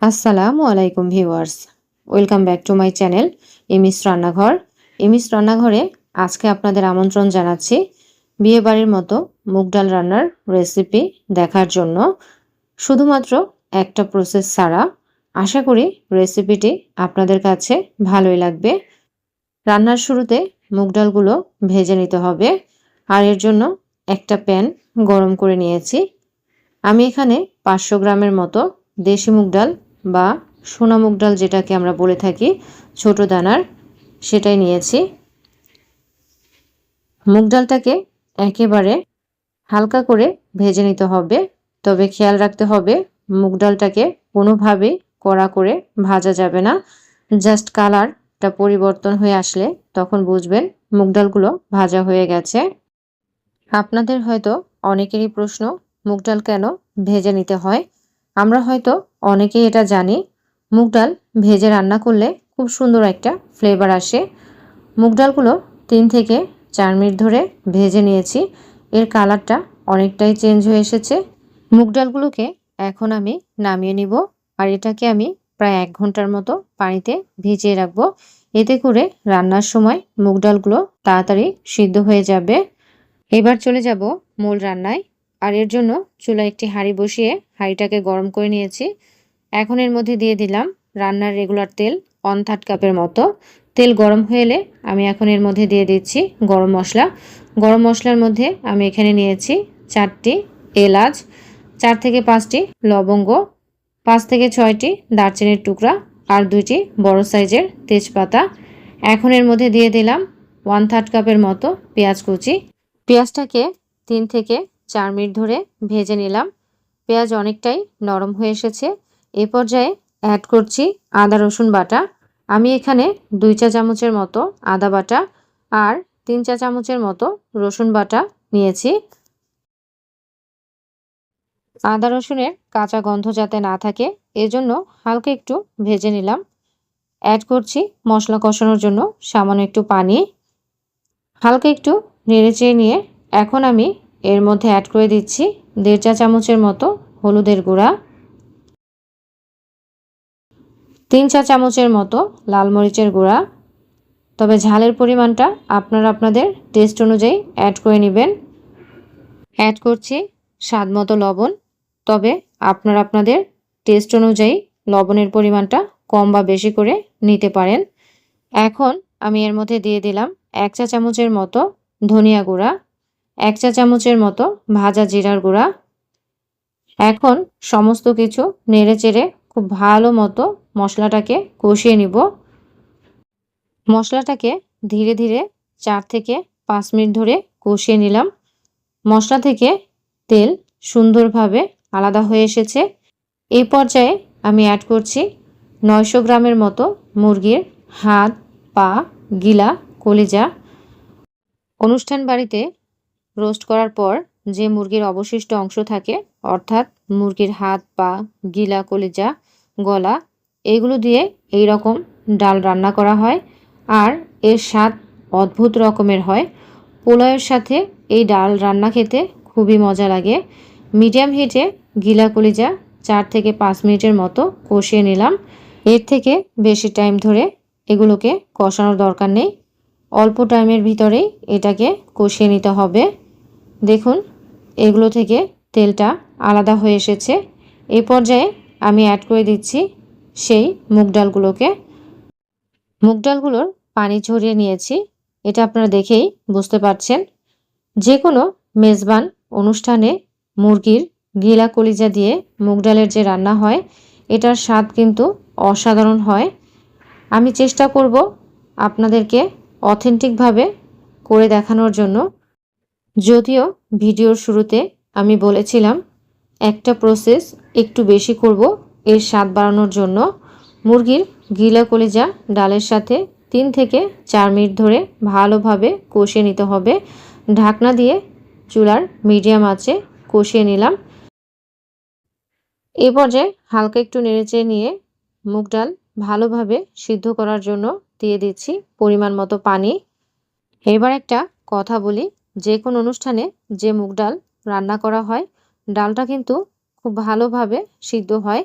আসসালামু আলাইকুম viewers, welcome back to my channel Emi's Rannaghor. Emi's রান্নাঘরে আজকে আপনাদের আমন্ত্রণ জানাচ্ছি বিয়েবাড়ির মতো মুগ ডাল রান্নার রেসিপি দেখার জন্য। শুধুমাত্র একটা প্রসেস ছাড়া। আশা করি রেসিপিটি আপনাদের কাছে ভালোই লাগবে। রান্নার শুরুতে মুগ ডালগুলো ভেজে নিতে হবে, আর এর জন্য একটা প্যান গরম করে নিয়েছি। আমি এখানে 500 গ্রামের মতো দেশি মুগ ডাল বা সোনা মুগ ডাল, যেটাকে আমরা বলে থাকি ছোট দানার, সেটাই নিয়েছি। মুগ ডালটাকে একেবারে হালকা করে ভেজে নিতে হবে, তবে খেয়াল রাখতে হবে মুগ ডালটাকে কোনোভাবেই কড়া করে ভাজা যাবে না। জাস্ট কালারটা পরিবর্তন হয়ে আসলে তখন বুঝবেন মুগ ডালগুলো ভাজা হয়ে গেছে। আপনাদের হয়তো অনেকেরই প্রশ্ন, মুগ ডাল কেন ভেজে নিতে হয়? আমরা হয়তো অনেকেই এটা জানি, মুগ ডাল ভেজে রান্না করলে খুব সুন্দর একটা ফ্লেভার আসে। মুগ ডালগুলো 3 থেকে 4 মিনিট ধরে ভেজে নিয়েছি। এর কালারটা অনেকটাই চেঞ্জ হয়ে এসেছে। মুগ ডালগুলোকে এখন আমি নামিয়ে নিব, আর এটাকে আমি প্রায় 1 ঘন্টার মতো পানিতে ভিজিয়ে রাখবো। এতে করে রান্নার সময় মুগ ডালগুলো তাড়াতাড়ি সিদ্ধ হয়ে যাবে। এবার চলে যাব মূল রান্নায়। আর এর জন্য চুলায় একটি হাঁড়ি বসিয়ে হাঁড়িটাকে গরম করে নিয়েছি। এখন এর মধ্যে দিয়ে দিলাম রান্নার রেগুলার তেল 1/3 কাপের মতো। তেল গরম হয়ে এলে আমি এখন এর মধ্যে দিয়ে দিচ্ছি গরম মশলা। গরম মশলার মধ্যে আমি এখানে নিয়েছি 4টি এলাচ, 4 থেকে 5টি লবঙ্গ, 5 থেকে 6টি দারচিনির টুকরা, আর 2টি বড় সাইজের তেজপাতা। এখন এর মধ্যে দিয়ে দিলাম 1/3 কাপের মতো পেঁয়াজ কুচি। পেঁয়াজটাকে 3 থেকে 4 মিনিট ধরে ভেজে নিলাম। পেঁয়াজ অনেকটাই নরম হয়ে এসেছে। এই পর্যায়ে অ্যাড করছি আদা রসুন বাটা। আমি এখানে 2 চা চামচের মতো আদা বাটা আর 3 চা চামচের মতো রসুন বাটা নিয়েছি। আদা রসুনের কাঁচা গন্ধ যাতে না থাকে, এজন্য হালকা একটু ভেজে নিলাম। অ্যাড করছি মশলা কষানোর জন্য সামান্য একটু পানি। হালকা একটু নেড়েচেড়ে নিয়ে এখন আমি এর মধ্যে অ্যাড করে দিচ্ছি 1.5 চা চামচের মতো হলুদের গুঁড়া, 3 চা চামচের মতো লাল মরিচের গুঁড়া। তবে ঝালের পরিমাণটা আপনারা আপনাদের টেস্ট অনুযায়ী অ্যাড করে নেবেন। অ্যাড করছি স্বাদ মতো লবণ, তবে আপনারা আপনাদের টেস্ট অনুযায়ী লবণের পরিমাণটা কম বা বেশি করে নিতে পারেন। এখন আমি এর মধ্যে দিয়ে দিলাম 1 চা চামচের মতো ধনিয়া গুঁড়া, 1 চা চামচের মতো ভাজা জিরার গুঁড়া। এখন সমস্ত কিছু নেড়েচেড়ে খুব ভালো মতো মশলাটাকে কষিয়ে নিব। মশলাটাকে ধীরে ধীরে 4 থেকে 5 মিনিট ধরে কষিয়ে নিলাম। মশলা থেকে তেল সুন্দরভাবে আলাদা হয়ে এসেছে। এই পর্যায়ে আমি অ্যাড করছি 900 গ্রামের মতো মুরগির হাত, পা, গিলা, কলিজা। অনুষ্ঠান বাড়িতে রোস্ট করার পর যে মুরগির অবশিষ্ট অংশ থাকে, অর্থাৎ মুরগির হাত, পা, গিলা, কলিজা, গলা, এগুলো দিয়ে এই রকম ডাল রান্না করা হয়। আর এর স্বাদ অদ্ভুত রকমের হয়। পোলাওয়ের সাথে এই ডাল রান্না খেতে খুবই মজা লাগে। মিডিয়াম হিটে গিলা কলিজা 4 থেকে 5 মিনিটের মতো কষিয়ে নিলাম। এর থেকে বেশি টাইম ধরে এগুলোকে কষানোর দরকার নেই। অল্প টাইমের ভিতরেই এটাকে কষিয়ে নিতে হবে। দেখুন এগুলো থেকে তেলটা আলাদা হয়ে এসেছে। এই পর্যায়ে আমি অ্যাড করে দিচ্ছি সেই মুগ ডালগুলোকে। মুগ ডালগুলোর পানি ঝরিয়ে নিয়েছি, এটা আপনারা দেখেই বুঝতে পারছেন। যে কোনো মেজবান অনুষ্ঠানে মুরগির গিলা কলিজা দিয়ে মুগ ডালের যে রান্না হয়, এটার স্বাদ কিন্তু অসাধারণ হয়। আমি চেষ্টা করব আপনাদেরকে অথেন্টিকভাবে করে দেখানোর জন্য। যদিও ভিডিওর শুরুতে আমি বলেছিলাম একটা প্রসেস একটু বেশি করব এর স্বাদ বাড়ানোর জন্য। মুরগির গিলা কলিজা ডালের সাথে 3 থেকে 4 মিনিট ধরে ভালোভাবে কষিয়ে নিতে হবে। ঢাকনা দিয়ে চুলার মিডিয়াম আঁচে কষিয়ে নিলাম। এ পর্যায়ে হালকা একটু নেড়েচেড়ে নিয়ে মুগ ডাল ভালোভাবে সিদ্ধ করার জন্য দিয়ে দিচ্ছি পরিমাণ মতো পানি। এবার একটা কথা বলি, যে কোনো অনুষ্ঠানে যে মুগ ডাল রান্না করা হয়, ডালটা কিন্তু খুব ভালোভাবে সিদ্ধ হয়।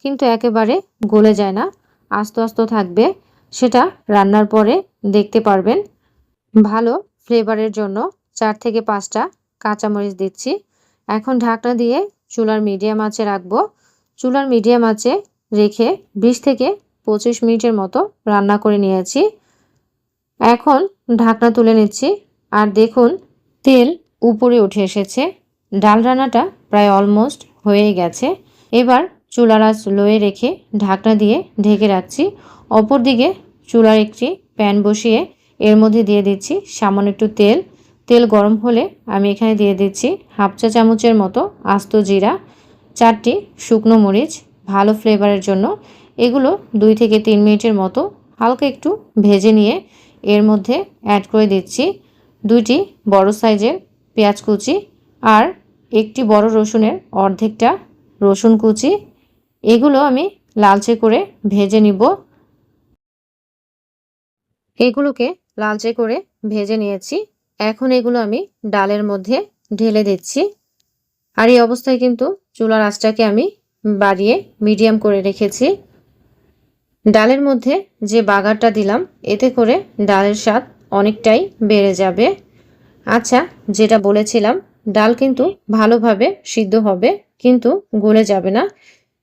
কিন্তু একেবারে গলে যায় না, আস্তে আস্তে থাকবে। সেটা রান্নার পরে দেখতে পারবেন। ভালো ফ্লেভারের জন্য 4 থেকে 5টা কাঁচামরিচ দিচ্ছি। এখন ঢাকনা দিয়ে চুলার মিডিয়াম আঁচে রাখবো। চুলার মিডিয়াম আঁচে রেখে 20 থেকে 25 মিনিটের মতো রান্না করে নিয়েছি। এখন ঢাকনা তুলে নিচ্ছি। আর দেখুন তেল উপরে উঠে এসেছে। ডাল রান্নাটা প্রায় অলমোস্ট হয়েই গেছে। এবার চুলার আঁচ লোয়ে রেখে ঢাকনা দিয়ে ঢেকে রাখছি। অপরদিকে চুলার একটি প্যান বসিয়ে এর মধ্যে দিয়ে দিচ্ছি সামান্য একটু তেল। তেল গরম হলে আমি এখানে দিয়ে দিচ্ছি হাফ চা চামচের মতো আস্ত জিরা, 4টি শুকনো মরিচ ভালো ফ্লেভারের জন্য। এগুলো 2 থেকে 3 মিনিটের মতো হালকা একটু ভেজে নিয়ে এর মধ্যে অ্যাড করে দিচ্ছি 2টি বড় সাইজের পেঁয়াজ কুচি আর একটি বড় রসুনের অর্ধেকটা রসুন কুচি। এগুলো আমি লালচে করে ভেজে নিব। এগুলোকে লালচে করে ভেজে নিয়েছি। এখন এগুলো আমি ডালের মধ্যে ঢেলে দিচ্ছি। আর এই অবস্থায় কিন্তু চুলার আঁচটাকে আমি বাড়িয়ে মিডিয়াম করে রেখেছি। ডালের মধ্যে যে বাগারটা দিলাম এতে করে ডালের স্বাদ অনেকটাই বেড়ে যাবে। আচ্ছা, যেটা বলেছিলাম ডাল কিন্তু ভালোভাবে সিদ্ধ হবে, কিন্তু গলে যাবে না।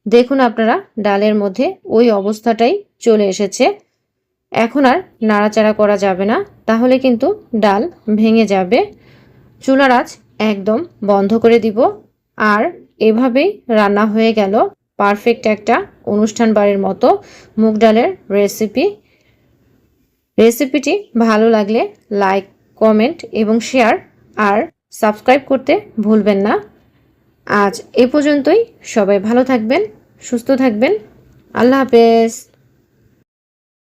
দেখুন আপনারা ডালের মধ্যে ওই অবস্থাটাই চলে এসেছে। এখন আর নাড়াচাড়া করা যাবে না, তাহলে কিন্তু ডাল ভেঙে যাবে। চুলার আঁচ একদম বন্ধ করে দিব। আর এভাবেই রান্না হয়ে গেল পারফেক্ট একটা অনুষ্ঠান বাড়ির মতো মুগ ডালের রেসিপি। রেসিপিটি ভালো লাগলে লাইক, কমেন্ট এবং শেয়ার আর সাবস্ক্রাইব করতে ভুলবেন না। আজ এ পর্যন্তই। সবাই ভালো থাকবেন, সুস্থ থাকবেন। আল্লাহ হাফেজ।